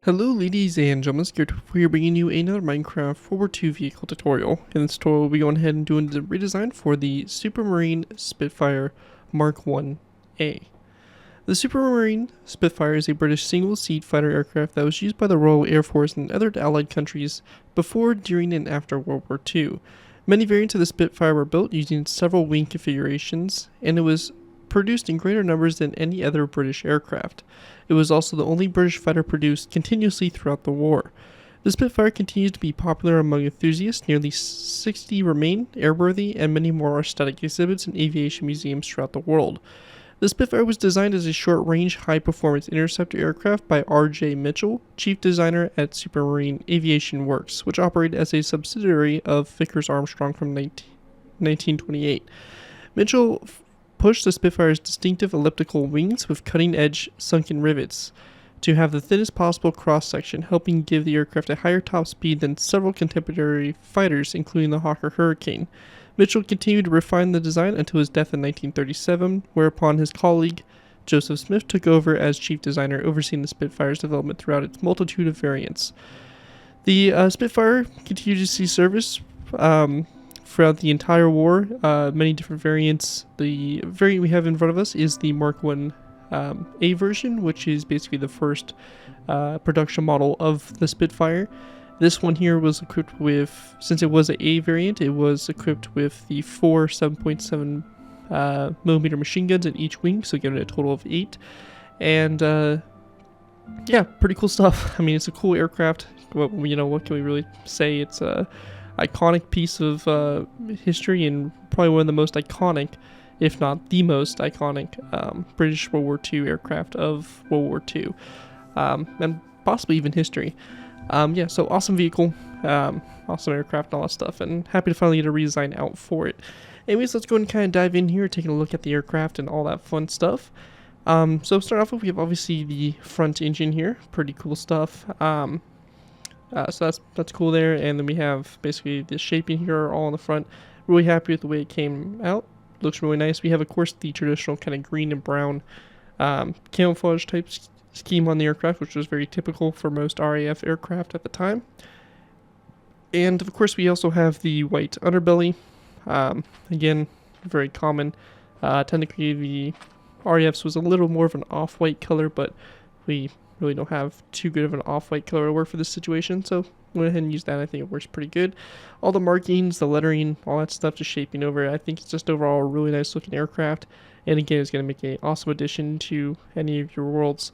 Hello ladies and gentlemen, we're bringing you another Minecraft World War II vehicle tutorial. In this tutorial we'll be going ahead and doing the redesign for the Supermarine Spitfire Mk.IA. The Supermarine Spitfire is a British single-seat fighter aircraft that was used by the Royal Air Force and other allied countries before, during, and after World War II. Many variants of the Spitfire were built using several wing configurations, and it was produced in greater numbers than any other British aircraft. It was also the only British fighter produced continuously throughout the war. The Spitfire continues to be popular among enthusiasts. Nearly 60 remain airworthy, and many more are static exhibits in aviation museums throughout the world. The Spitfire was designed as a short-range, high-performance interceptor aircraft by R.J. Mitchell, chief designer at Supermarine Aviation Works, which operated as a subsidiary of Vickers Armstrong from 1928. Mitchell pushed the Spitfire's distinctive elliptical wings with cutting-edge sunken rivets to have the thinnest possible cross-section, helping give the aircraft a higher top speed than several contemporary fighters, including the Hawker Hurricane. Mitchell continued to refine the design until his death in 1937, whereupon his colleague Joseph Smith took over as chief designer, overseeing the Spitfire's development throughout its multitude of variants. The Spitfire continued to see service throughout the entire war, many different variants. The variant we have in front of us is the Mark 1A version, which is basically the first production model of the Spitfire. This one here was equipped with, since it was an A variant, it was equipped with the 4 7.7 millimeter machine guns in each wing, so giving it a total of 8. And yeah, pretty cool stuff. I mean, it's a cool aircraft. What can we really say? It's a iconic piece of history, and probably one of the most iconic, if not the most iconic, British World War II aircraft of World War II, and possibly even history. Yeah, so awesome vehicle, awesome aircraft, and all that stuff, and happy to finally get a redesign out for it. Anyways, let's go and kind of dive in here, taking a look at the aircraft and all that fun stuff. So start off with, we have obviously the front engine here, pretty cool stuff. So that's cool there, and then we have basically the shaping here all on the front. Really happy with the way it came out. Looks really nice. We have, of course, the traditional kind of green and brown camouflage type scheme on the aircraft, which was very typical for most RAF aircraft at the time. And of course, we also have the white underbelly. Again, very common. Technically, the RAFs was a little more of an off-white color, but we really don't have too good of an off-white color to work for this situation, so went ahead and used that. I think it works pretty good. All the markings, the lettering, all that stuff just shaping over it. I think it's just overall a really nice looking aircraft, and again, it's going to make an awesome addition to any of your worlds.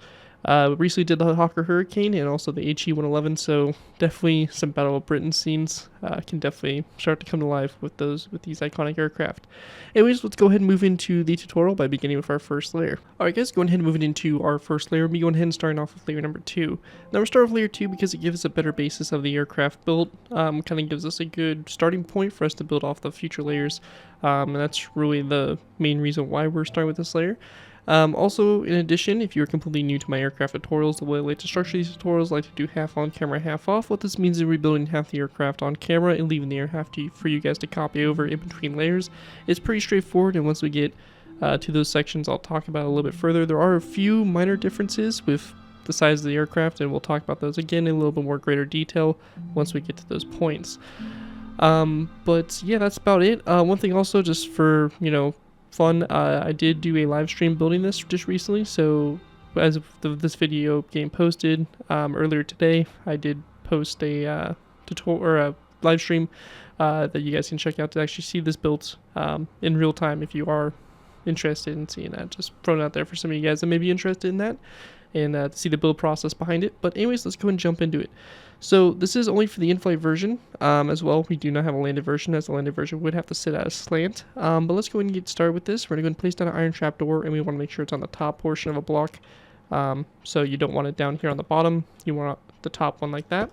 Recently did the Hawker Hurricane and also the HE-111, so definitely some Battle of Britain scenes can definitely start to come to life with these iconic aircraft. Anyways, let's go ahead and move into the tutorial by beginning with our first layer. Alright guys, going ahead and moving into our first layer, we'll be going ahead and starting off with layer number 2. Now we're starting with layer 2 because it gives us a better basis of the aircraft build, kind of gives us a good starting point for us to build off the future layers, and that's really the main reason why we're starting with this layer. Also, in addition, if you're completely new to my aircraft tutorials, the way I like to structure these tutorials, I like to do half on camera, half off. What this means is rebuilding half the aircraft on camera and leaving the air half for you guys to copy over in between layers. It's pretty straightforward, and once we get to those sections, I'll talk about it a little bit further. There are a few minor differences with the size of the aircraft, and we'll talk about those again in a little bit more greater detail once we get to those points. But yeah, that's about it. One thing also, just for, fun, I did do a live stream building this just recently, so as of this video getting posted earlier today, I did post a tutorial or a live stream that you guys can check out to actually see this built in real time if you are interested in seeing that. Just throwing it out there for some of you guys that may be interested in that and to see the build process behind it. But anyways, let's go and jump into it. So this is only for the in-flight version as well. We do not have a landed version, as the landed version would have to sit at a slant. But let's go ahead and get started with this. We're going to go and place down an iron trap door, and we want to make sure it's on the top portion of a block. So you don't want it down here on the bottom. You want the top one like that.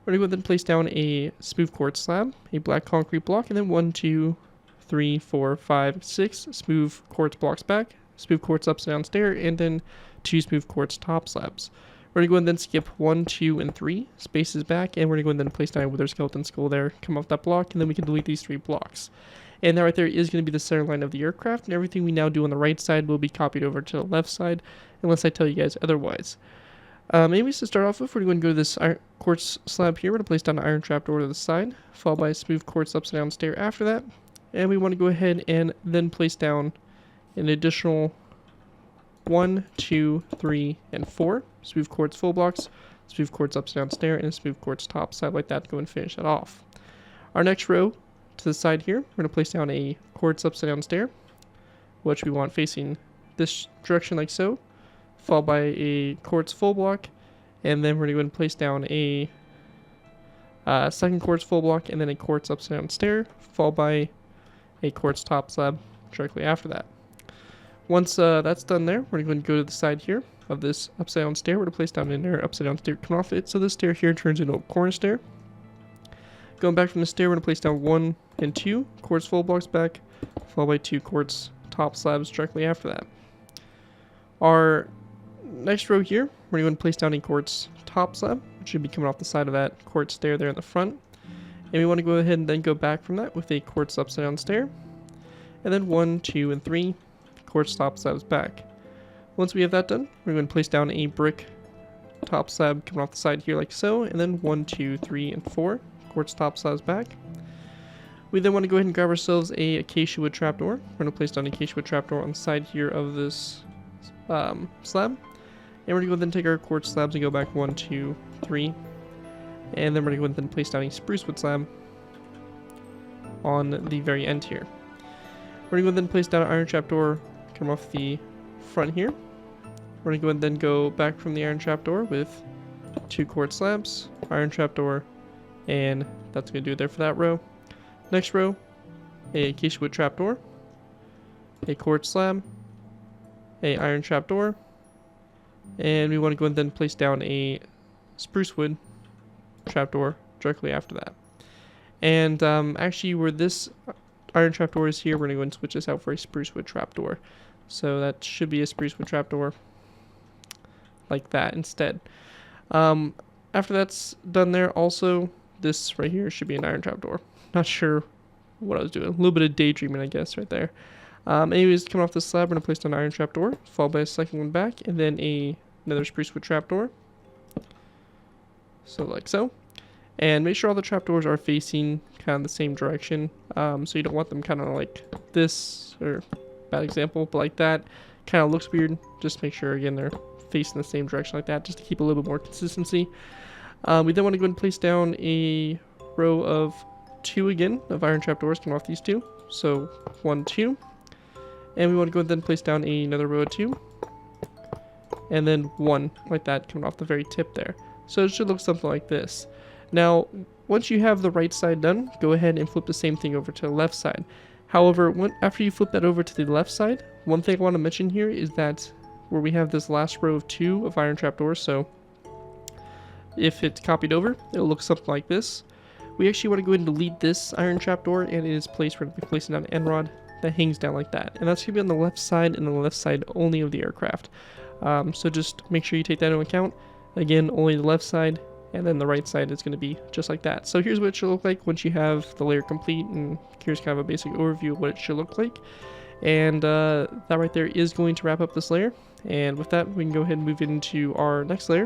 We're going to go ahead and place down a smooth quartz slab, a black concrete block, and then 1, 2, 3, 4, 5, 6 smooth quartz blocks back, smooth quartz upside down stair, and then 2 smooth quartz top slabs. We're going to go and then skip 1, 2, and 3 spaces back, and we're going to go and then place down a wither skeleton skull there, come off that block, and then we can delete these 3 blocks. And that right there is going to be the center line of the aircraft, and everything we now do on the right side will be copied over to the left side, unless I tell you guys otherwise. Anyways, to start off with, we're going to go to this quartz slab here. We're going to place down an iron trapdoor to the side, followed by a smooth quartz upside down stair after that. And we want to go ahead and then place down an additional 1, 2, 3, and 4 smooth quartz full blocks, smooth quartz upside down stair, and a smooth quartz top side like that to go and finish that off. Our next row to the side here, we're going to place down a quartz upside down stair, which we want facing this direction like so, followed by a quartz full block, and then we're going to go and place down a second quartz full block, and then a quartz upside down stair, followed by a quartz top slab directly after that. Once that's done there, we're going to go to the side here of this upside down stair. We're going to place down another upside down stair coming off it, so this stair here turns into a corner stair. Going back from the stair, we're going to place down 1 and 2 quartz full blocks back, followed by 2 quartz top slabs directly after that. Our next row here, we're going to place down a quartz top slab, which should be coming off the side of that quartz stair there in the front. And we want to go ahead and then go back from that with a quartz upside down stair. And then 1, 2, and 3 quartz top slabs back. Once we have that done, we're going to place down a brick top slab coming off the side here like so. And then 1, 2, 3, and 4 quartz top slabs back. We then want to go ahead and grab ourselves a acacia wood trapdoor. We're going to place down an acacia wood trapdoor on the side here of this slab. And we're going to go then take our quartz slabs and go back 1, 2, 3. And then we're going to go then place down a spruce wood slab on the very end here. We're going to go then place down an iron trapdoor, come off the front here. We're going to go and then go back from the iron trapdoor with 2 quartz slabs, iron trapdoor, and that's going to do it there for that row. Next row, a acacia wood trapdoor, a quartz slab, a iron trapdoor, and we want to go and then place down a spruce wood trapdoor directly after that. And actually, where this iron trapdoor is here, we're going to go and switch this out for a spruce wood trapdoor. So that should be a spruce wood trapdoor like that instead. After that's done there, also, this right here should be an iron trapdoor. Not sure what I was doing. A little bit of daydreaming, I guess, right there. Anyways, coming off this slab, we're going to place down an iron trapdoor, followed by a second one back, and then another spruce wood trapdoor. So like so. And make sure all the trapdoors are facing kind of the same direction. So you don't want them kind of like this, or bad example, but like that. Kind of looks weird. Just make sure, again, they're facing the same direction like that, just to keep a little bit more consistency. We then want to go and place down a row of 2 again of iron trapdoors coming off these 2. So 1, 2. And we want to go and then place down another row of 2. And then 1 like that coming off the very tip there. So it should look something like this. Now, once you have the right side done, go ahead and flip the same thing over to the left side. However, after you flip that over to the left side, one thing I want to mention here is that where we have this last row of 2 of iron trapdoors, so if it's copied over, it'll look something like this. We actually want to go ahead and delete this iron trapdoor, and in its place, we're going to be placing down an end rod that hangs down like that. And that's going to be on the left side, and the left side only of the aircraft. So just make sure you take that into account. Again, only the left side, and then the right side is going to be just like that. So here's what it should look like once you have the layer complete, and here's kind of a basic overview of what it should look like. And that right there is going to wrap up this layer. And with that, we can go ahead and move into our next layer,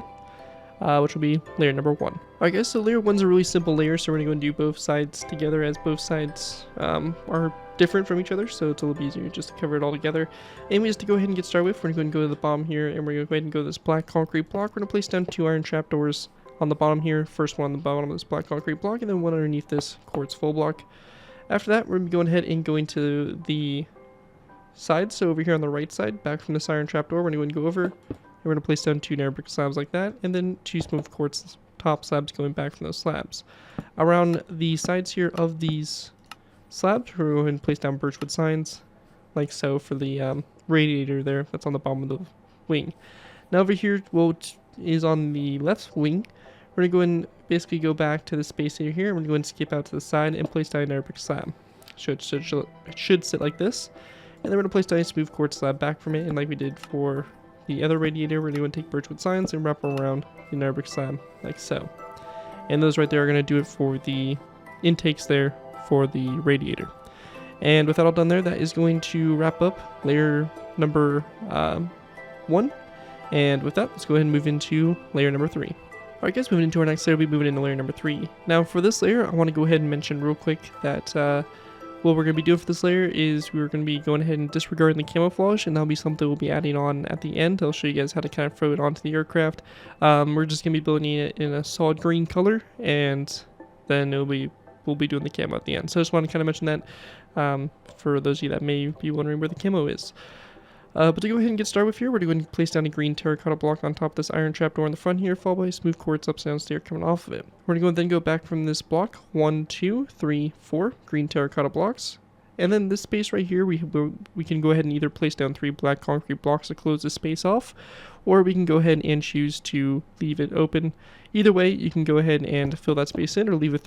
which will be layer number 1. Alright guys, so layer 1's a really simple layer, so we're going to go and do both sides together, as both sides are different from each other, so it's a little easier just to cover it all together. Anyways, to go ahead and get started with, we're going to go to the bottom here, and we're going to go ahead and go to this black concrete block. We're going to place down 2 iron trapdoors on the bottom here, first one on the bottom of this black concrete block, and then one underneath this quartz full block. After that, we're going to be going ahead and going to the side, so over here on the right side, back from this iron trapdoor, we're going to go over, and we're going to place down 2 narrow brick slabs like that, and then 2 smooth quartz top slabs going back from those slabs. Around the sides here of these slabs, we're going to place down birchwood signs, like so, for the radiator there that's on the bottom of the wing. Now over here, what is on the left wing, we're going to go and basically go back to the space here, and we're going to go and skip out to the side and place down an air brick slab. It should sit like this. And then we're going to place down a smooth quartz slab back from it, and like we did for the other radiator, we're going to take birchwood signs and wrap them around the air brick slab, like so. And those right there are going to do it for the intakes there for the radiator. And with that all done there, that is going to wrap up layer number 1. And with that, let's go ahead and move into layer number 3. Alright guys, moving into our next layer, we'll be moving into layer number 3. Now for this layer, I want to go ahead and mention real quick that what we're going to be doing for this layer is we're going to be going ahead and disregarding the camouflage, and that'll be something we'll be adding on at the end. I'll show you guys how to kind of throw it onto the aircraft. We're just going to be building it in a solid green color, and then we'll be doing the camo at the end. So I just want to kind of mention that for those of you that may be wondering where the camo is. But to go ahead and get started with here, we're going to place down a green terracotta block on top of this iron trapdoor in the front here, followed by a smooth quartz upside down stair coming off of it. We're going to then go back from this block, 1, 2, 3, 4 green terracotta blocks. And then this space right here, we can go ahead and either place down 3 black concrete blocks to close the space off, or we can go ahead and choose to leave it open. Either way, you can go ahead and fill that space in, or leave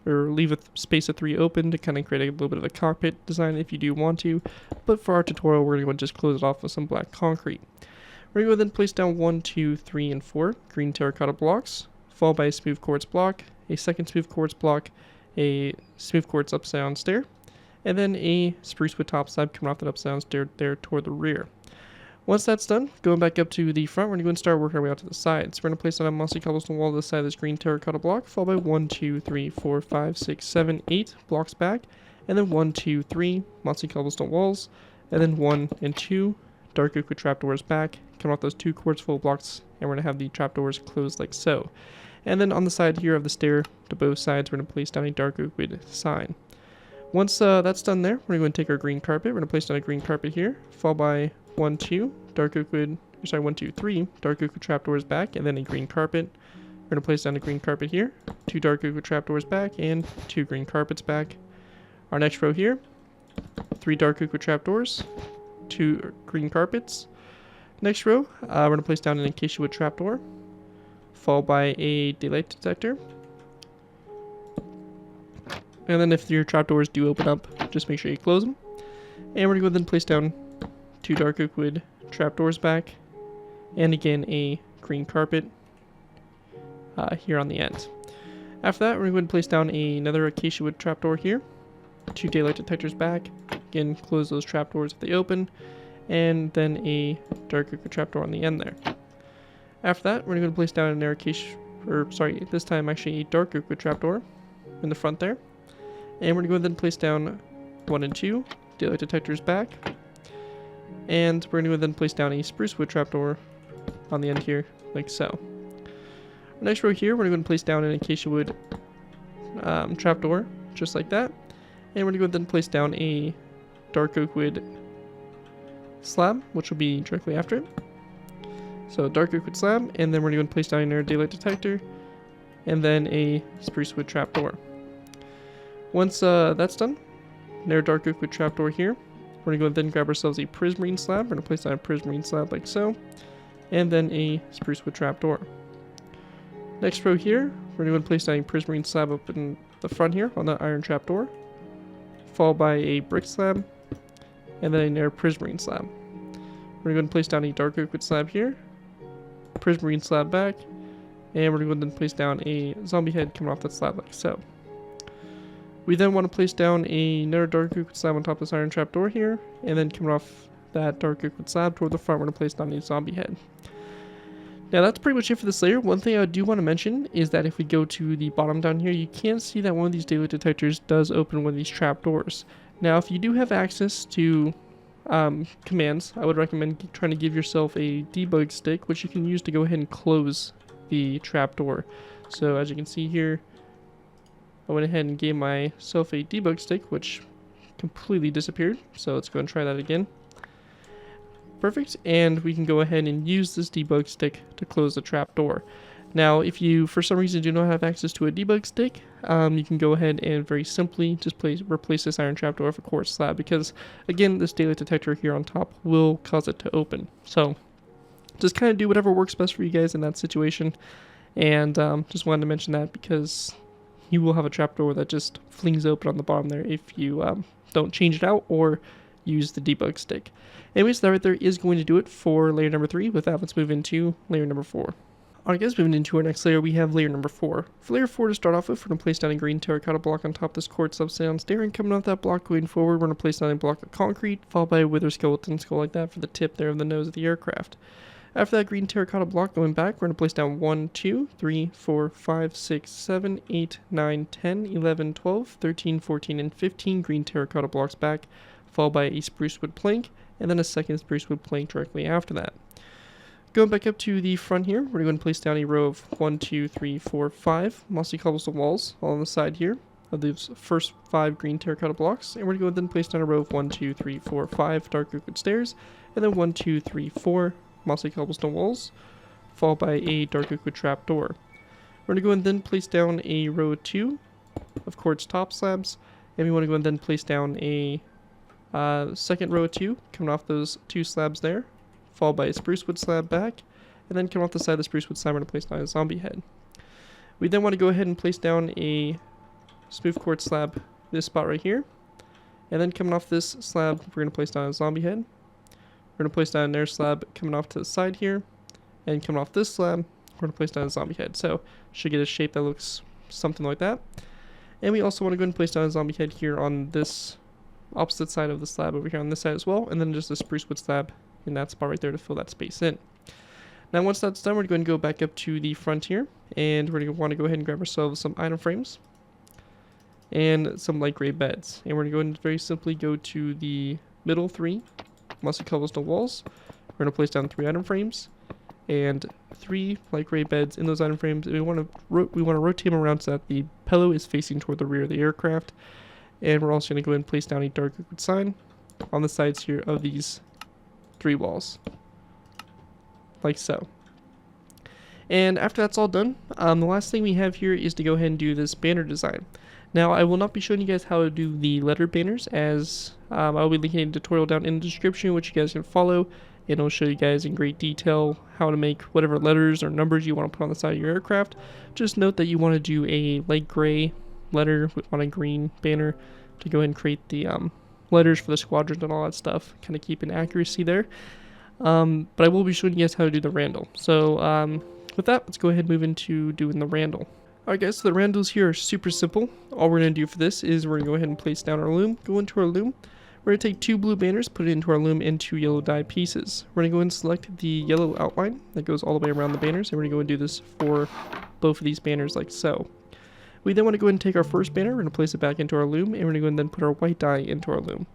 leave a space of 3 open to kind of create a little bit of a cockpit design if you do want to. But for our tutorial, we're going to just close it off with some black concrete. We're going to then place down 1, 2, 3, and 4 green terracotta blocks, followed by a smooth quartz block, a second smooth quartz block, a smooth quartz upside down stair, and then a spruce wood top slab coming off that upside down stair there toward the rear. Once that's done, going back up to the front, we're going to go and start working our way out to the sides. We're going to place down a mossy cobblestone wall to the side of this green terracotta block, followed by 1, 2, 3, 4, 5, 6, 7, 8 blocks back, and then 1, 2, 3 mossy cobblestone walls, and then 1 and 2 dark oak wood trapdoors back, coming off those 2 quartz full blocks, and we're going to have the trapdoors closed like so. And then on the side here of the stair to both sides, we're going to place down a dark oak wood sign. Once that's done there, we're going to take our green carpet. We're going to place down a green carpet here, followed by 1, 2 dark oak wood, 1, 2, 3 dark oak wood trapdoors back, and then a green carpet. We're going to place down a green carpet here, 2 dark oak wood trapdoors back, and 2 green carpets back. Our next row here, 3 dark oak wood trapdoors, 2 green carpets. Next row, we're going to place down an acacia wood trapdoor, followed by a daylight detector. And then if your trapdoors do open up, just make sure you close them. And we're going to go then place down 2 dark oak wood trapdoors back, and again a green carpet here on the end. After that, we're going to place down another acacia wood trapdoor here, 2 daylight detectors back, again close those trapdoors if they open, and then a dark oak wood trapdoor on the end there. After that, we're going to place down another this time actually a dark oak wood trapdoor in the front there. And we're going to go then place down 1 and 2 daylight detectors back. And we're going to then place down a spruce wood trapdoor on the end here, like so. Next row here, we're going to place down an acacia wood trapdoor, just like that. And we're going to then place down a dark oak wood slab, which will be directly after it. So dark oak wood slab, and then we're going to place down our daylight detector, and then a spruce wood trapdoor. Once that's done, another dark oak wood trapdoor here. We're going to go and then grab ourselves a prismarine slab. We're going to place down a prismarine slab like so, and then a spruce wood trapdoor. Next row here, we're going to place down a prismarine slab up in the front here on the iron trapdoor, followed by a brick slab, and then another prismarine slab. We're going to place down a dark oak wood slab here, prismarine slab back, and we're going to then place down a zombie head coming off that slab like so. We then want to place down another dark oak wood slab on top of this iron trapdoor here, and then coming off that dark oak wood slab toward the front, we're going to place down a zombie head. Now that's pretty much it for this layer. One thing I do want to mention is that if we go to the bottom down here, you can see that one of these daylight detectors does open one of these trapdoors. Now if you do have access to commands, I would recommend trying to give yourself a debug stick, which you can use to go ahead and close the trapdoor. So as you can see here, I went ahead and gave myself a debug stick, which completely disappeared. So let's go and try that again. Perfect, and we can go ahead and use this debug stick to close the trapdoor. Now, if you, for some reason, do not have access to a debug stick, you can go ahead and very simply just replace this iron trapdoor with a quartz slab, because, again, this daylight detector here on top will cause it to open. So, just kind of do whatever works best for you guys in that situation, and just wanted to mention that because you will have a trapdoor that just flings open on the bottom there if you don't change it out or use the debug stick. Anyways, that right there is going to do it for layer number 3. With that, let's move into layer number 4. Alright guys, moving into our next layer, we have layer number 4. For layer 4 to start off with, we're going to place down a green terracotta block on top of this quartz upside down stair, and coming off that block going forward, we're going to place down a block of concrete, followed by a wither skeleton skull like that for the tip there of the nose of the aircraft. After that green terracotta block going back, we're going to place down 1, 2, 3, 4, 5, 6, 7, 8, 9, 10, 11, 12, 13, 14, and 15 green terracotta blocks back, followed by a spruce wood plank, and then a second spruce wood plank directly after that. Going back up to the front here, we're going to place down a row of 1, 2, 3, 4, 5 mossy cobblestone walls all on the side here of those first 5 green terracotta blocks, and we're going to go then place down a row of 1, 2, 3, 4, 5 dark oak wood stairs, and then 1, 2, 3, 4 mossy cobblestone walls, followed by a dark oak wood trap door. We're going to go and then place down a row of 2 of quartz top slabs, and we want to go and then place down a second row of 2 coming off those 2 slabs there, followed by a spruce wood slab back, and then coming off the side of the spruce wood slab, we're going to place down a zombie head. We then want to go ahead and place down a smooth quartz slab this spot right here, and then coming off this slab, we're going to place down a zombie head. We're going to place down an air slab coming off to the side here, and coming off this slab, we're going to place down a zombie head. So should get a shape that looks something like that. And we also want to go ahead and place down a zombie head here on this opposite side of the slab over here on this side as well, and then just a spruce wood slab in that spot right there to fill that space in. Now once that's done, we're going to go back up to the front here, and we're going to want to go ahead and grab ourselves some item frames and some light gray beds. And we're going to go and very simply go to the middle 3 mossy cobblestone walls. We're going to place down 3 item frames and 3 light gray beds in those item frames. And we want to rotate them around so that the pillow is facing toward the rear of the aircraft. And we're also going to go ahead and place down a dark oak wood sign on the sides here of these 3 walls, like so. And after that's all done, the last thing we have here is to go ahead and do this banner design. Now, I will not be showing you guys how to do the letter banners, as I'll be linking a tutorial down in the description which you guys can follow, and it'll show you guys in great detail how to make whatever letters or numbers you want to put on the side of your aircraft. Just note that you want to do a light gray letter on a green banner to go ahead and create the letters for the squadrons and all that stuff, kind of keep an accuracy there. But I will be showing you guys how to do the Randall. So with that, let's go ahead and move into doing the Randall. Alright guys, so the Randalls here are super simple. All we're going to do for this is we're going to go ahead and place down our loom, go into our loom. We're going to take 2 blue banners, put it into our loom, and 2 yellow dye pieces. We're going to go and select the yellow outline that goes all the way around the banners, and we're going to go and do this for both of these banners like so. We then want to go ahead and take our first banner, we're going to place it back into our loom, and we're going to go and then put our white dye into our loom.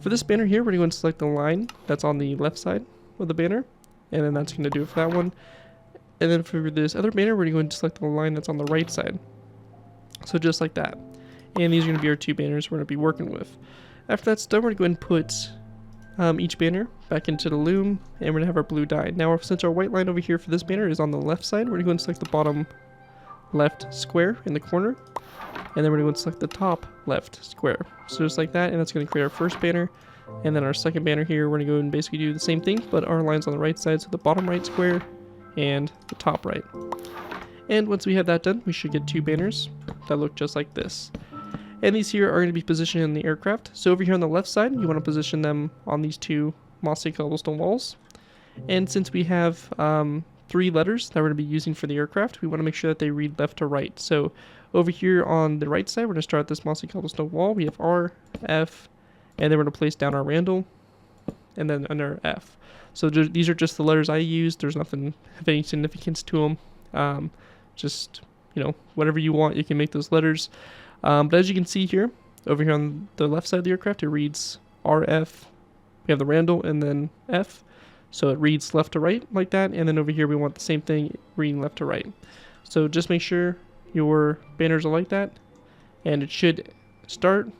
For this banner here, we're going to go and select the line that's on the left side of the banner, and then that's going to do it for that one. And then for this other banner, we're going to go and select the line that's on the right side. So just like that. And these are going to be our 2 banners we're going to be working with. After that's done, we're going to go ahead and put each banner back into the loom, and we're going to have our blue dye. Now, since our white line over here for this banner is on the left side, we're going to go and select the bottom left square in the corner, and then we're going to go and select the top left square. So just like that, and that's going to create our first banner. And then our second banner here, we're going to go and basically do the same thing, but our line's on the right side, so the bottom right square and the top right. And once we have that done, we should get 2 banners that look just like this. And these here are going to be positioned in the aircraft. So over here on the left side, you want to position them on these 2 mossy cobblestone walls. And since we have 3 letters that we're going to be using for the aircraft, we want to make sure that they read left to right. So over here on the right side, we're going to start this mossy cobblestone wall. We have R, F, and then we're going to place down our Randall, and then under F. So these are just the letters I used. There's nothing of any significance to them. Just, you know, whatever you want, you can make those letters. But as you can see here, over here on the left side of the aircraft, it reads RF. We have the Randall and then F. So it reads left to right like that. And then over here, we want the same thing reading left to right. So just make sure your banners are like that. And it should start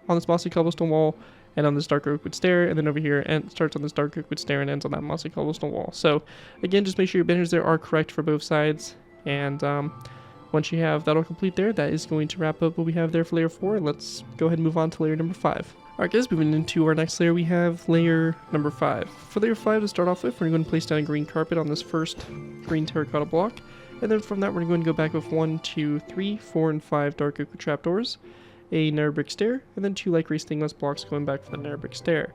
on this mossy cobblestone wall and on this dark oak wood stair, and then over here and starts on this dark oak wood stair and ends on that mossy cobblestone wall. So again, just make sure your banners there are correct for both sides, and once you have that all complete there, that is going to wrap up what we have there for layer 4. Let's go ahead and move on to layer number 5. Alright guys, moving into our next layer, we have layer number 5. For layer 5 to start off with, we're going to place down a green carpet on this first green terracotta block, and then from that we're going to go back with 1, 2, 3, 4, and 5 dark oak wood trapdoors, a narrow brick stair, and then 2 light gray stainless blocks going back for the narrow brick stair.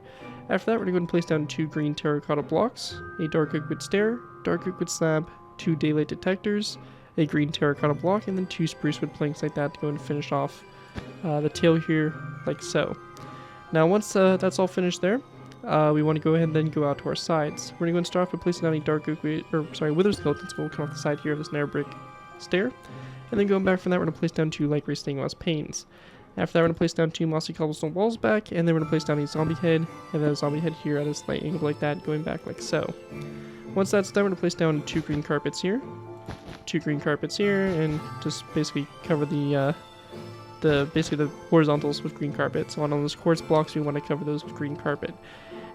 After that, we're going to go and place down 2 green terracotta blocks, a dark oak wood stair, dark oak wood slab, 2 daylight detectors, a green terracotta block, and then 2 spruce wood planks like that to go and finish off the tail here like so. Now once that's all finished there, we want to go ahead and then go out to our sides. We're going to go and start off by placing down a dark oak, wither skeleton skull come off the side here of this nether brick stair. And then going back from that, we're going to place down 2 light gray stained glass panes. After that, we're going to place down 2 mossy cobblestone walls back, and then we're going to place down a zombie head, and then a zombie head here at a slight angle like that, going back like so. Once that's done, we're going to place down 2 green carpets here, 2 green carpets here, and just basically cover the horizontals with green carpet. So on those quartz blocks, we want to cover those with green carpet.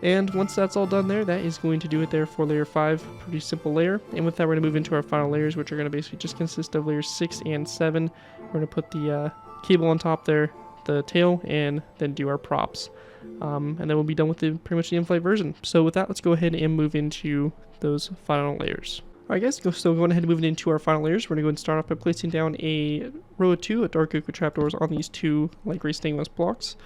And once that's all done there, that is going to do it there for layer 5. Pretty simple layer. And with that, we're going to move into our final layers, which are going to basically just consist of layers 6 and 7. We're going to put the cable on top there, the tail, and then do our props. And then we'll be done with pretty much the in-flight version. So with that, let's go ahead and move into those final layers. Alright guys, so going ahead and moving into our final layers, we're going to go and start off by placing down a row of 2 dark oak trapdoors on these 2 light gray stained glass blocks.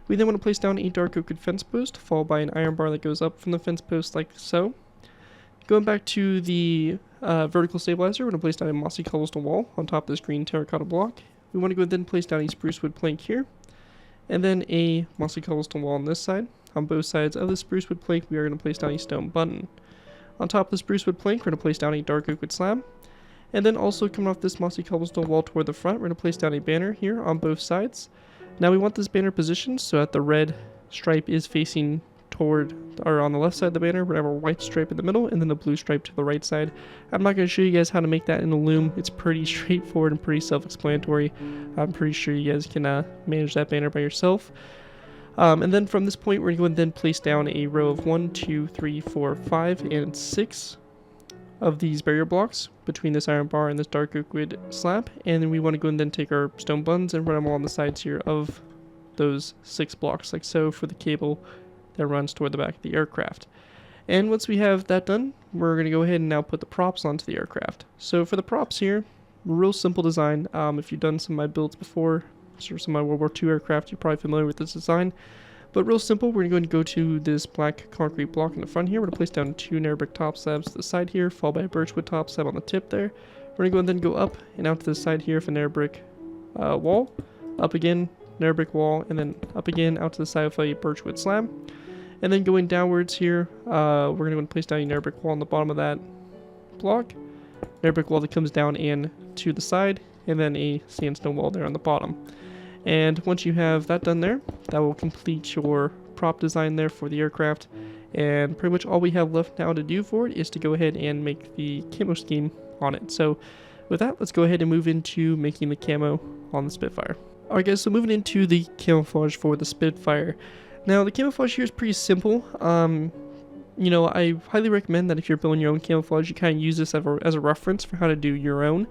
We then want to place down a dark oak fence post, followed by an iron bar that goes up from the fence post like so. Going back to the vertical stabilizer, we're going to place down a mossy cobblestone wall on top of this green terracotta block. We want to go and then place down a spruce wood plank here, and then a mossy cobblestone wall on this side. On both sides of the spruce wood plank, we are going to place down a stone button. On top of the spruce wood plank, we're going to place down a dark oak wood slab. And then also coming off this mossy cobblestone wall toward the front, we're going to place down a banner here on both sides. Now we want this banner positioned so that the red stripe is facing toward, or on the left side of the banner, we have a white stripe in the middle, and then the blue stripe to the right side. I'm not going to show you guys how to make that in the loom. It's pretty straightforward and pretty self-explanatory. I'm pretty sure you guys can manage that banner by yourself. And then from this point, we're going to go and then place down a row of 1, 2, 3, 4, 5, and 6 of these barrier blocks between this iron bar and this dark oak wood slab. And then we want to go and then take our stone buttons and run them along the sides here of those 6 blocks, like so, for the cable that runs toward the back of the aircraft. And once we have that done, we're going to go ahead and now put the props onto the aircraft. So for the props here, real simple design. If you've done some of my builds before, or some of my World War II aircraft, you're probably familiar with this design. But real simple, we're going to go to this black concrete block in the front here. We're going to place down 2 nether brick top slabs to the side here, followed by a birchwood top slab on the tip there. We're going to go and then go up and out to the side here for nether brick wall, up again, nether brick wall, and then up again out to the side of a birchwood slab. And then going downwards here, we're going to go and place down a nether brick wall on the bottom of that block, nether brick wall that comes down and to the side, and then a sandstone wall there on the bottom. And once you have that done there, that will complete your prop design there for the aircraft. And pretty much all we have left now to do for it is to go ahead and make the camo scheme on it. So with that, let's go ahead and move into making the camo on the Spitfire. Alright guys, so moving into the camouflage for the Spitfire. Now the camouflage here is pretty simple. You know, I highly recommend that if you're building your own camouflage, you kind of use this as a reference for how to do your own.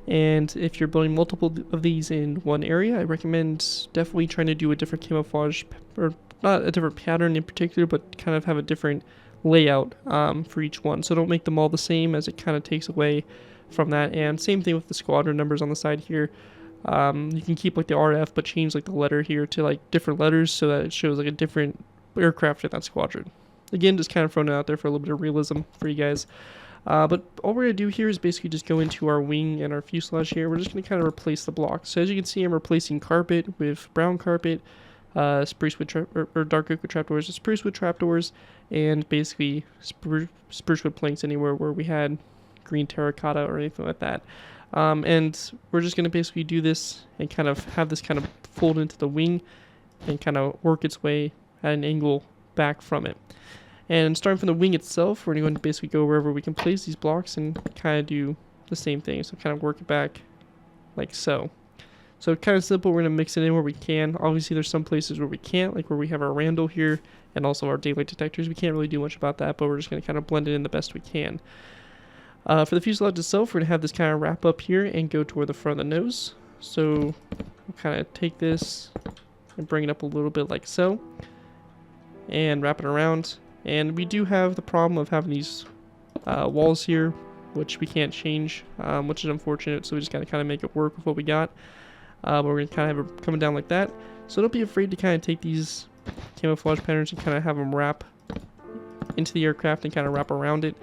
And if you're building multiple of these in one area, I recommend definitely trying to do a different camouflage, or not a different pattern in particular, but kind of have a different layout for each one. So don't make them all the same, as it kind of takes away from that. And same thing with the squadron numbers on the side here. You can keep like the RF, but change like the letter here to like different letters so that it shows like a different aircraft in that squadron. Again, just kind of throwing it out there for a little bit of realism for you guys. But all we're going to do here is basically just go into our wing and our fuselage here. We're just going to kind of replace the blocks. So as you can see, I'm replacing carpet with brown carpet, spruce wood or dark oak wood trapdoors, spruce wood trapdoors, and basically spruce wood planks anywhere where we had green terracotta or anything like that. And we're just going to basically do this and kind of have this kind of fold into the wing and kind of work its way at an angle back from it. And starting from the wing itself, we're going to basically go wherever we can place these blocks and kind of do the same thing. So kind of work it back like so. So kind of simple, we're going to mix it in where we can. Obviously there's some places where we can't, like where we have our Randall here and also our daylight detectors. We can't really do much about that, but we're just going to kind of blend it in the best we can. For the fuselage itself, we're going to have this kind of wrap up here and go toward the front of the nose. So we'll kind of take this and bring it up a little bit like so. And wrap it around. And we do have the problem of having these walls here, which we can't change, which is unfortunate. So we just got to kind of make it work with what we got. But we're going to kind of have it coming down like that. So don't be afraid to kind of take these camouflage patterns and kind of have them wrap into the aircraft and kind of wrap around it.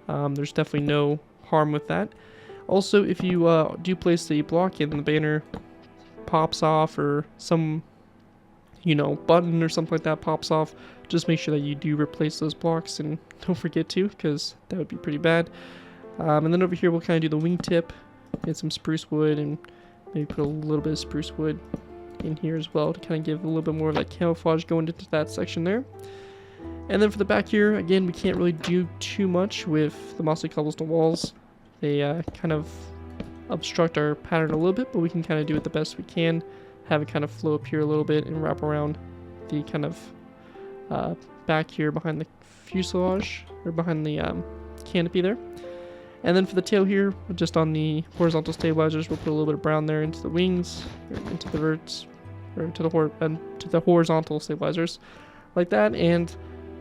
There's definitely no harm with that. Also, if you do place the block in and the banner pops off or some button or something like that pops off, just make sure that you do replace those blocks, and don't forget to, because that would be pretty bad. And then over here we'll kind of do the wingtip, get some spruce wood, and maybe put a little bit of spruce wood in here as well to kind of give a little bit more of that camouflage going into that section there. And then for the back here, again, we can't really do too much with the mossy cobblestone walls. They kind of obstruct our pattern a little bit, but we can kind of do it the best we can. Have it kind of flow up here a little bit and wrap around the kind of back here behind the fuselage, or behind the canopy there. And then for the tail here, just on the horizontal stabilizers, we'll put a little bit of brown there into the wings, or into the verts, or to the horizontal stabilizers, like that. And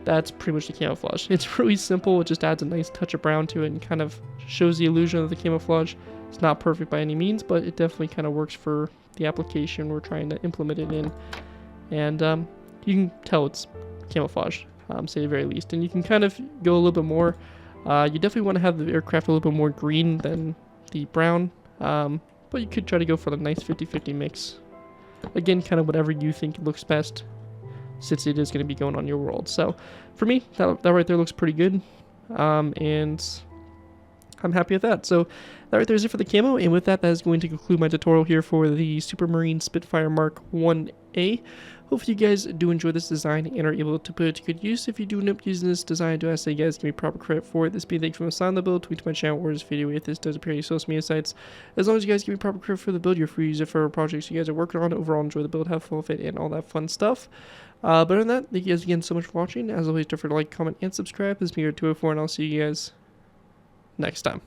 that's pretty much the camouflage. It's really simple. It just adds a nice touch of brown to it and kind of shows the illusion of the camouflage. It's not perfect by any means, but it definitely kind of works for the application we're trying to implement it in. And you can tell it's camouflage, say the very least. And you can kind of go a little bit more. You definitely want to have the aircraft a little bit more green than the brown, but you could try to go for the nice 50-50 mix. Again, kind of whatever you think looks best, since it is going to be going on your world. So for me, that right there looks pretty good, and I'm happy with that. So that right there is it for the camo, and with that, that is going to conclude my tutorial here for the Supermarine Spitfire Mk.IA. Hopefully you guys do enjoy this design and are able to put it to good use. If you do end up using this design, do ask that you guys give me proper credit for it. This being thanks for the the build, tweet to my channel, or this video if this does appear on your social media sites. As long as you guys give me proper credit for the build, you're free to use it for projects you guys are working on. Overall, enjoy the build, have fun with it, and all that fun stuff. But other than that, thank you guys again so much for watching. As always, don't forget to like, comment, and subscribe. This has been your 204, and I'll see you guys next time.